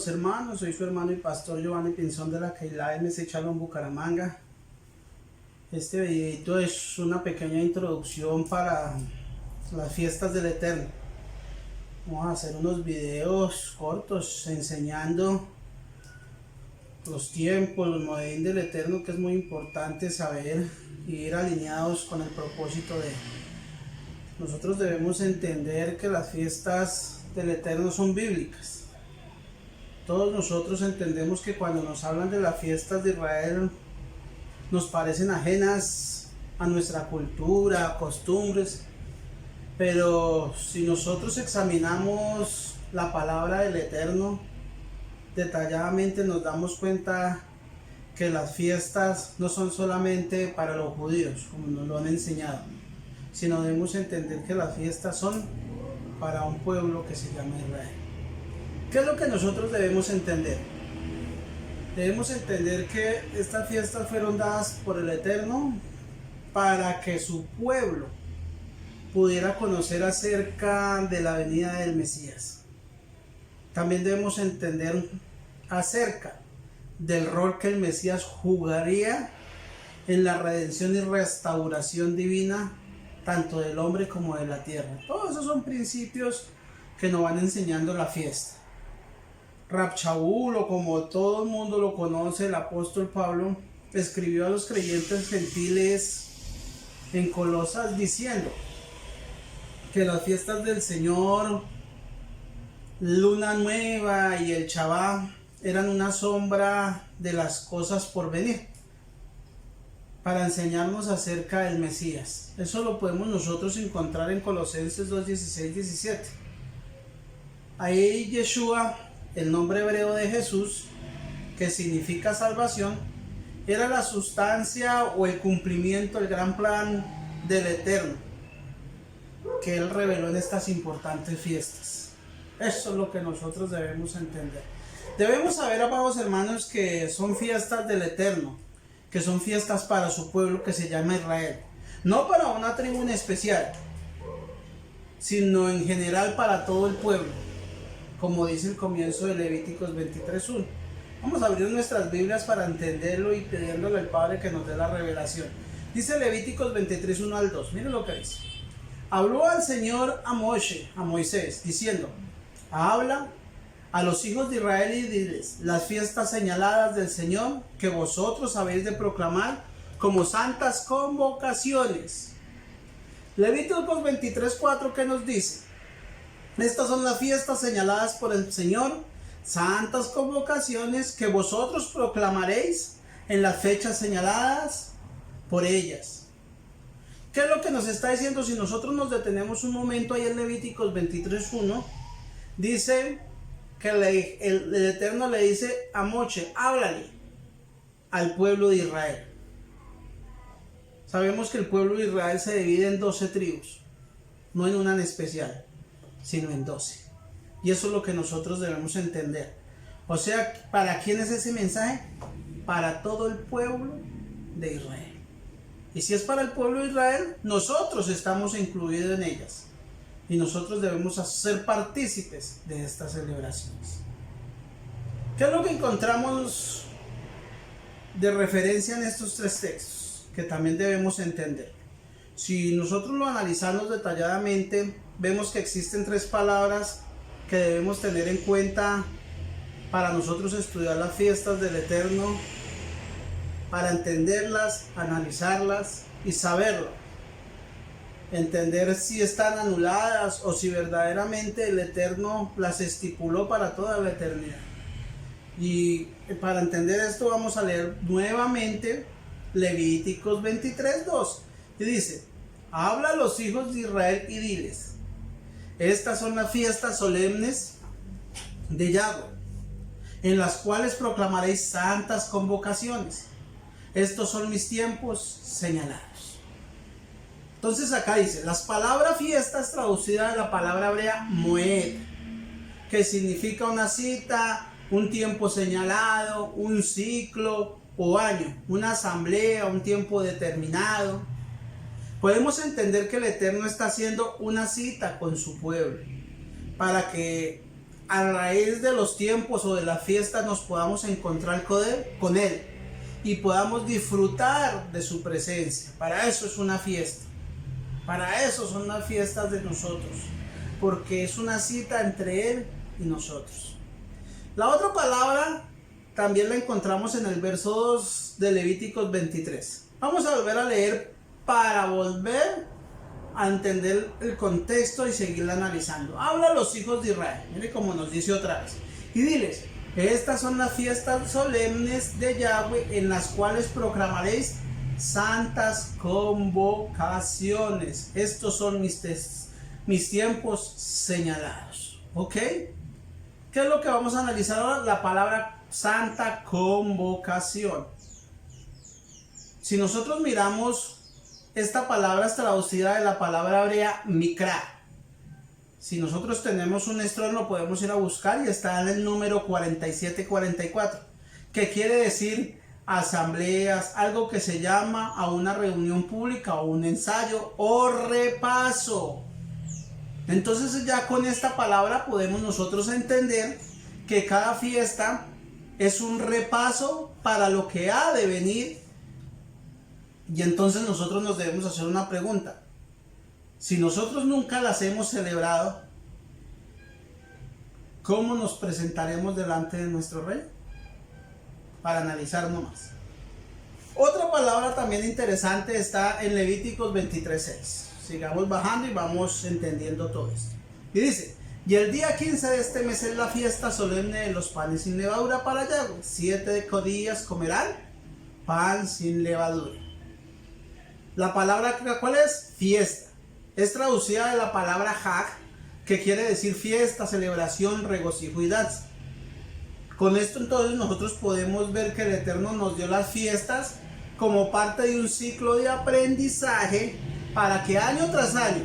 los hermanos, soy su hermano y pastor Giovanni Pinzón de la Keilah MC Shalom Bucaramanga. Este videito es una pequeña introducción para las fiestas del Eterno. Vamos a hacer unos videos cortos enseñando los tiempos, los modelos del Eterno, que es muy importante saber y ir alineados con el propósito de nosotros. Debemos entender que las fiestas del Eterno son bíblicas. Todos nosotros entendemos que cuando nos hablan de las fiestas de Israel nos parecen ajenas a nuestra cultura, costumbres, pero si nosotros examinamos la palabra del Eterno detalladamente, nos damos cuenta que las fiestas no son solamente para los judíos, como nos lo han enseñado, sino debemos entender que las fiestas son para un pueblo que se llama Israel. ¿Qué es lo que nosotros debemos entender? Debemos entender que estas fiestas fueron dadas por el Eterno para que su pueblo pudiera conocer acerca de la venida del Mesías. También debemos entender acerca del rol que el Mesías jugaría en la redención y restauración divina, tanto del hombre como de la tierra. Todos esos son principios que nos van enseñando la fiesta. Rab Shaul, o como todo el mundo lo conoce, el apóstol Pablo, escribió a los creyentes gentiles en Colosas diciendo que las fiestas del Señor, Luna Nueva y el Shabbat eran una sombra de las cosas por venir, para enseñarnos acerca del Mesías. Eso lo podemos nosotros encontrar en Colosenses 2:16-17. Ahí Yeshua, el nombre hebreo de Jesús, que significa salvación, era la sustancia o el cumplimiento, el gran plan del Eterno, que Él reveló en estas importantes fiestas. Eso es lo que nosotros debemos entender. Debemos saber, amados hermanos, que son fiestas del Eterno, que son fiestas para su pueblo que se llama Israel. No para una tribu en especial, sino en general para todo el pueblo, como dice el comienzo de Levíticos 23:1. Vamos a abrir nuestras Biblias para entenderlo y pidiéndole al Padre que nos dé la revelación. Dice Levíticos 23:1 al 2. Miren lo que dice. Habló al Señor a Moisés, diciendo: habla a los hijos de Israel y diles las fiestas señaladas del Señor que vosotros habéis de proclamar como santas convocaciones. Levíticos 23:4, ¿qué nos dice? Estas son las fiestas señaladas por el Señor, santas convocaciones que vosotros proclamaréis en las fechas señaladas por ellas. ¿Qué es lo que nos está diciendo? Si nosotros nos detenemos un momento ahí en Levíticos 23:1, dice que el Eterno le dice a Moche: háblale al pueblo de Israel. Sabemos que el pueblo de Israel se divide en 12 tribus, no en una en especial, sino en 12. Y eso es lo que nosotros debemos entender. O sea, ¿para quién es ese mensaje? Para todo el pueblo de Israel. Y si es para el pueblo de Israel, nosotros estamos incluidos en ellas. Y nosotros debemos ser partícipes de estas celebraciones. ¿Qué es lo que encontramos de referencia en estos tres textos? Que también debemos entender. Si nosotros lo analizamos detalladamente, vemos que existen tres palabras que debemos tener en cuenta para nosotros estudiar las fiestas del Eterno, para entenderlas, analizarlas y saberlo. Entender si están anuladas o si verdaderamente el Eterno las estipuló para toda la eternidad. Y para entender esto vamos a leer nuevamente Levíticos 23:2. Y dice: habla a los hijos de Israel y diles: estas son las fiestas solemnes de Yahweh, en las cuales proclamaréis santas convocaciones. Estos son mis tiempos señalados. Entonces acá dice, las palabras fiesta es traducida de la palabra hebrea moed, que significa una cita, un tiempo señalado, un ciclo o año, una asamblea, un tiempo determinado. Podemos entender que el Eterno está haciendo una cita con su pueblo para que a raíz de los tiempos o de las fiestas nos podamos encontrar con Él y podamos disfrutar de su presencia. Para eso es una fiesta. Para eso son las fiestas de nosotros, porque es una cita entre Él y nosotros. La otra palabra también la encontramos en el verso 2 de Levíticos 23. Vamos a volver a leer para volver a entender el contexto y seguirla analizando. Habla a los hijos de Israel, mire como nos dice otra vez, y diles: estas son las fiestas solemnes de Yahweh, en las cuales proclamaréis santas convocaciones. Estos son mis tiempos señalados. ¿Ok? ¿Qué es lo que vamos a analizar ahora? La palabra santa convocación. Si nosotros miramos, esta palabra es traducida de la palabra hebrea mikra. Si nosotros tenemos un estrón, podemos ir a buscar y está en el número 4744, que quiere decir asambleas, algo que se llama a una reunión pública o un ensayo o repaso. Entonces ya con esta palabra podemos nosotros entender que cada fiesta es un repaso para lo que ha de venir. Y entonces nosotros nos debemos hacer una pregunta: si nosotros nunca las hemos celebrado, ¿cómo nos presentaremos delante de nuestro Rey? Para analizar nomás. Otra palabra también interesante está en Levíticos 23:6. Sigamos bajando y vamos entendiendo todo esto. Y dice: y el día 15 de este mes es la fiesta solemne de los panes sin levadura para Yahweh. 7 días comerán pan sin levadura. La palabra, ¿cuál es? Fiesta. Es traducida de la palabra Hag, que quiere decir fiesta, celebración, regocijo y danza. Con esto entonces nosotros podemos ver que el Eterno nos dio las fiestas como parte de un ciclo de aprendizaje para que año tras año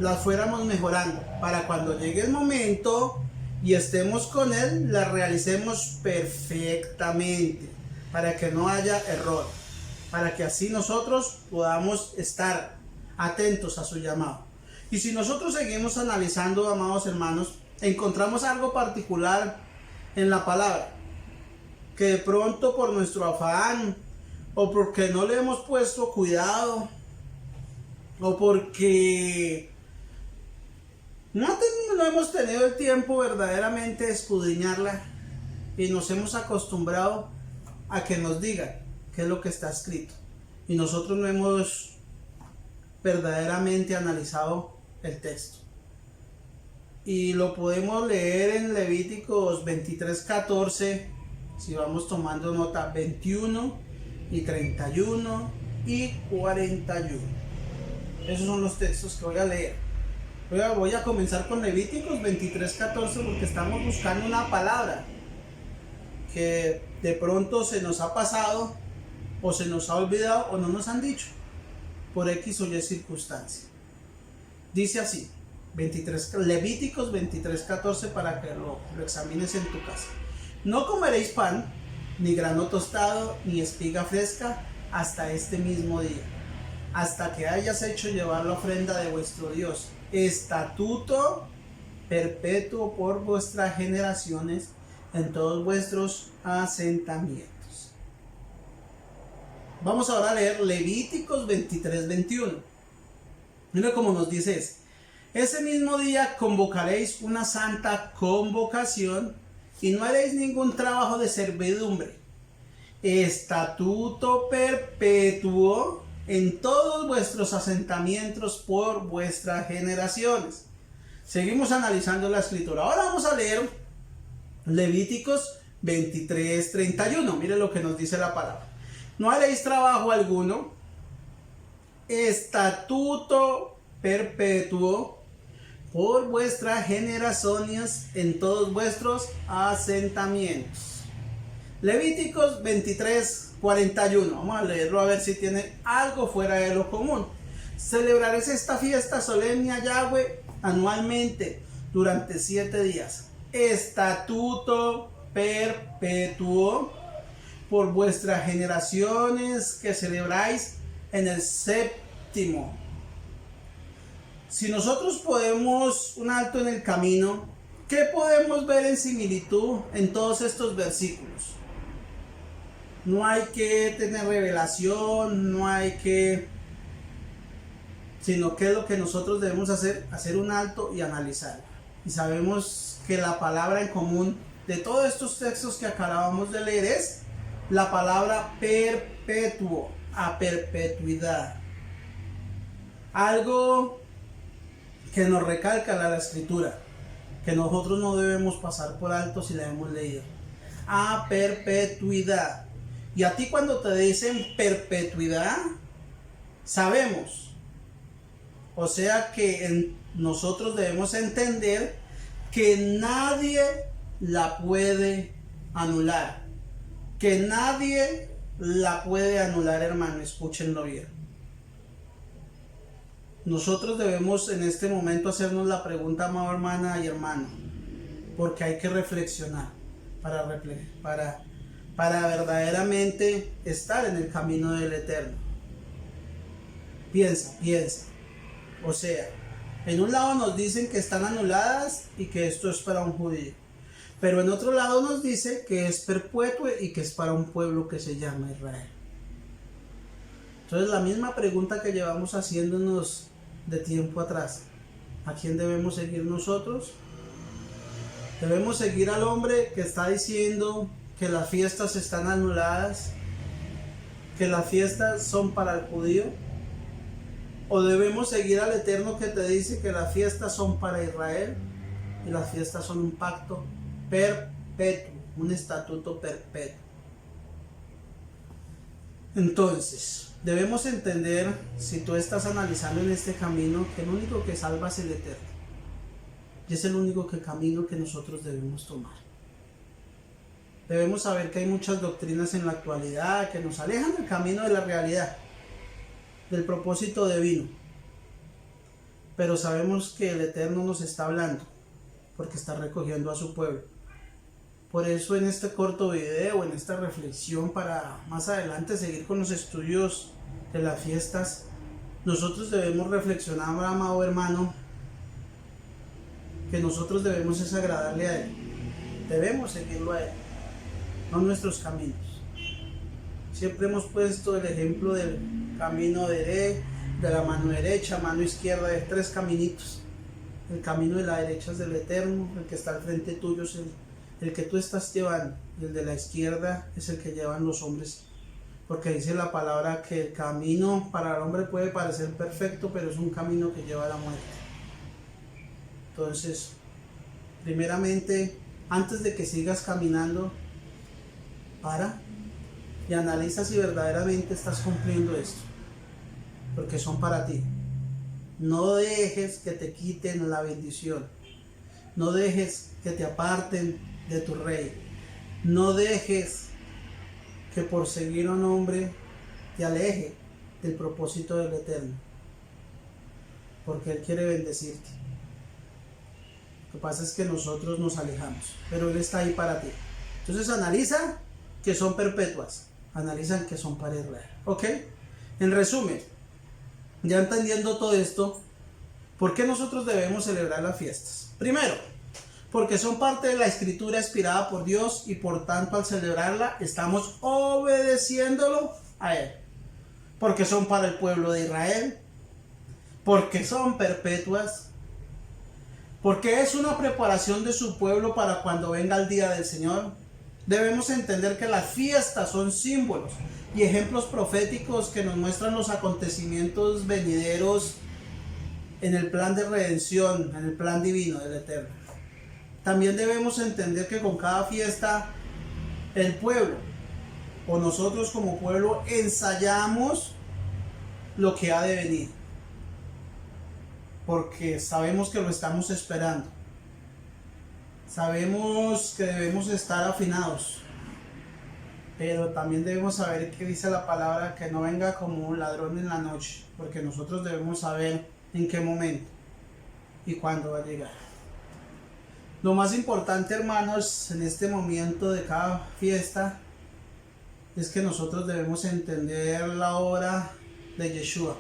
las fuéramos mejorando, para cuando llegue el momento y estemos con Él, las realicemos perfectamente, para que no haya error, para que así nosotros podamos estar atentos a su llamado. Y si nosotros seguimos analizando, amados hermanos, encontramos algo particular en la palabra, que de pronto por nuestro afán, o porque no le hemos puesto cuidado, o porque no hemos tenido el tiempo verdaderamente de escudriñarla, y nos hemos acostumbrado a que nos digan qué es lo que está escrito, y nosotros no hemos verdaderamente analizado el texto. Y lo podemos leer en Levíticos 23:14, si vamos tomando nota, 21 y 31 y 41. Esos son los textos que voy a leer. Voy a comenzar con Levíticos 23:14 porque estamos buscando una palabra que de pronto se nos ha pasado o se nos ha olvidado o no nos han dicho por X o Y circunstancia. Dice así, Levíticos 23:14, para que lo examines en tu casa. No comeréis pan, ni grano tostado, ni espiga fresca, hasta este mismo día, hasta que hayas hecho llevar la ofrenda de vuestro Dios, estatuto perpetuo por vuestras generaciones en todos vuestros asentamientos. Vamos ahora a leer Levíticos 23:21. Mira cómo nos dice eso. Ese mismo día convocaréis una santa convocación y no haréis ningún trabajo de servidumbre. Estatuto perpetuo en todos vuestros asentamientos por vuestras generaciones. Seguimos analizando la escritura. Ahora vamos a leer Levíticos 23:31. Mire lo que nos dice la palabra. No haréis trabajo alguno. Estatuto perpetuo por vuestras generaciones en todos vuestros asentamientos. Levíticos 23:41. Vamos a leerlo a ver si tiene algo fuera de lo común. Celebraréis esta fiesta solemne a Yahweh anualmente durante 7 días. Estatuto perpetuo por vuestras generaciones que celebráis en el séptimo. Si nosotros podemos un alto en el camino ¿Qué podemos ver en similitud en todos estos versículos? No hay que tener revelación, no hay que... sino que es lo que nosotros debemos hacer un alto y analizar. Y sabemos que la palabra en común de todos estos textos que acabamos de leer es la palabra perpetuo, a perpetuidad. Algo que nos recalca la escritura, que nosotros no debemos pasar por alto si la hemos leído. A perpetuidad. Y a ti cuando te dicen perpetuidad, sabemos. O sea que nosotros debemos entender que nadie la puede anular. Que nadie la puede anular, hermano. Escúchenlo bien. Nosotros debemos en este momento hacernos la pregunta, amado hermana y hermano. Porque hay que reflexionar para verdaderamente estar en el camino del Eterno. Piensa. O sea, en un lado nos dicen que están anuladas y que esto es para un judío. Pero en otro lado nos dice que es perpetuo y que es para un pueblo que se llama Israel. Entonces la misma pregunta que llevamos haciéndonos de tiempo atrás. ¿A quién debemos seguir nosotros? ¿Debemos seguir al hombre que está diciendo que las fiestas están anuladas? ¿Que las fiestas son para el judío? ¿O debemos seguir al Eterno que te dice que las fiestas son para Israel y las fiestas son un pacto perpetuo, un estatuto perpetuo? Entonces, debemos entender, si tú estás analizando en este camino, que el único que salva es el Eterno. Y es el único camino que nosotros debemos tomar. Debemos saber que hay muchas doctrinas en la actualidad que nos alejan del camino de la realidad, del propósito divino. Pero sabemos que el Eterno nos está hablando, porque está recogiendo a su pueblo. Por eso en este corto video, en esta reflexión, para más adelante seguir con los estudios de las fiestas, nosotros debemos reflexionar, amado hermano, que nosotros debemos es agradarle a Él. Debemos seguirlo a Él, no nuestros caminos. Siempre hemos puesto el ejemplo del camino de la mano derecha, mano izquierda, de tres caminitos. El camino de la derecha es del Eterno, el que está al frente tuyo es el que tú estás llevando, y el de la izquierda es el que llevan los hombres, porque dice la palabra que el camino para el hombre puede parecer perfecto, pero es un camino que lleva a la muerte. Entonces, primeramente, antes de que sigas caminando, para y analiza si verdaderamente estás cumpliendo esto, porque son para ti. No dejes que te quiten la bendición, no dejes que te aparten de tu rey, no dejes que por seguir a un hombre te aleje del propósito del Eterno, porque Él quiere bendecirte. Lo que pasa es que nosotros nos alejamos, pero Él está ahí para ti. Entonces analiza que son perpetuas, analizan que son para Israel. ¿Ok? En resumen, ya entendiendo todo esto, ¿por qué nosotros debemos celebrar las fiestas? Primero, porque son parte de la escritura inspirada por Dios y por tanto al celebrarla estamos obedeciéndolo a Él. Porque son para el pueblo de Israel, porque son perpetuas, porque es una preparación de su pueblo para cuando venga el día del Señor. Debemos entender que las fiestas son símbolos y ejemplos proféticos que nos muestran los acontecimientos venideros en el plan de redención, en el plan divino del Eterno. También debemos entender que con cada fiesta el pueblo o nosotros como pueblo ensayamos lo que ha de venir, porque sabemos que lo estamos esperando. Sabemos que debemos estar afinados, pero también debemos saber que dice la palabra que no venga como un ladrón en la noche, porque nosotros debemos saber en qué momento y cuándo va a llegar. Lo más importante, hermanos, en este momento de cada fiesta es que nosotros debemos entender la obra de Yeshua.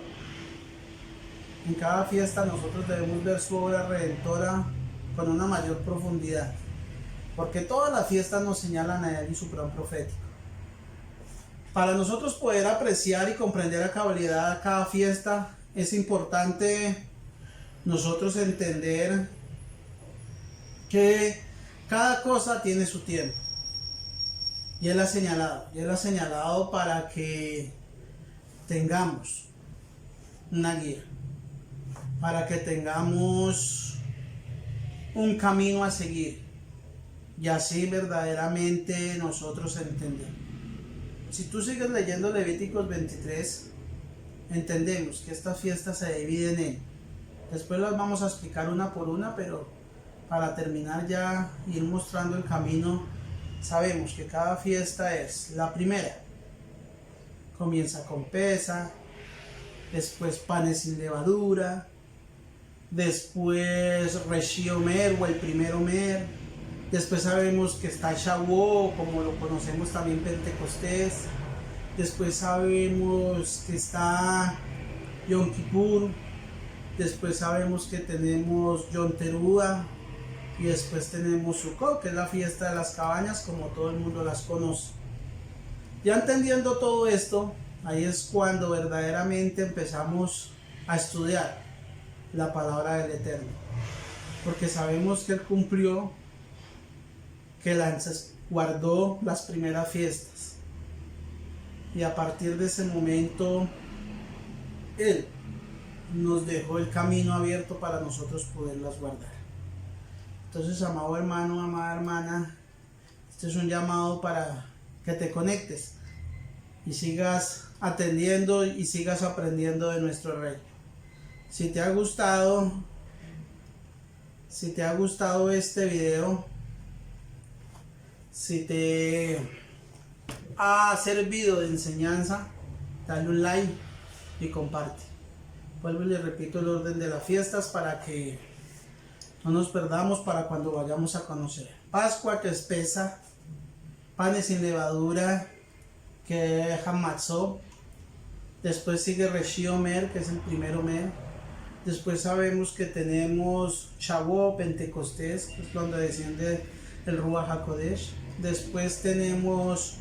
En cada fiesta nosotros debemos ver su obra redentora con una mayor profundidad, porque todas las fiestas nos señalan a él y su plan profético. Para nosotros poder apreciar y comprender a cabalidad cada fiesta, es importante nosotros entender que cada cosa tiene su tiempo. Y Él ha señalado para que tengamos una guía, para que tengamos un camino a seguir y así verdaderamente nosotros entendemos. Si tú sigues leyendo Levíticos 23, entendemos que estas fiestas se dividen en, después las vamos a explicar una por una, pero para terminar ya ir mostrando el camino, sabemos que cada fiesta es la primera. Comienza con Pesa, después panes sin levadura, después Reshi Omer o el primer Omer, después sabemos que está Shavuot, como lo conocemos también Pentecostés, después sabemos que está Yom Kippur, después sabemos que tenemos Yom Teruah, y después tenemos Sukkot, que es la fiesta de las cabañas, como todo el mundo las conoce. Ya entendiendo todo esto, ahí es cuando verdaderamente empezamos a estudiar la palabra del Eterno, porque sabemos que Él cumplió, que Él guardó las primeras fiestas, y a partir de ese momento Él nos dejó el camino abierto para nosotros poderlas guardar. Entonces, amado hermano, amada hermana, este es un llamado para que te conectes y sigas atendiendo y sigas aprendiendo de nuestro Rey. Si te ha gustado este video, si te ha servido de enseñanza, dale un like y comparte. Vuelvo y le repito el orden de las fiestas para que no nos perdamos para cuando vayamos a conocer. Pascua, que es Pesa, panes sin levadura, que es Hamatzot. Después sigue Reshi Omer, que es el primer Omer. Después sabemos que tenemos Shavuot, Pentecostés, que es cuando desciende el Ruach HaKodesh. Después tenemos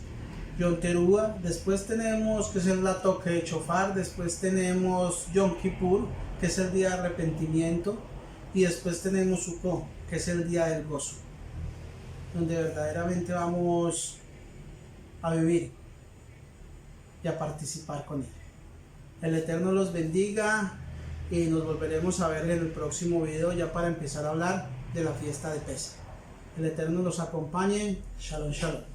Yom Teruah. Después tenemos, que es el toque de Shofar. Después tenemos Yom Kippur, que es el día de arrepentimiento. Y después tenemos Sukkot, que es el día del gozo, donde verdaderamente vamos a vivir y a participar con Él. El Eterno los bendiga y nos volveremos a ver en el próximo video ya para empezar a hablar de la fiesta de Pesa. El Eterno los acompañe. Shalom, shalom.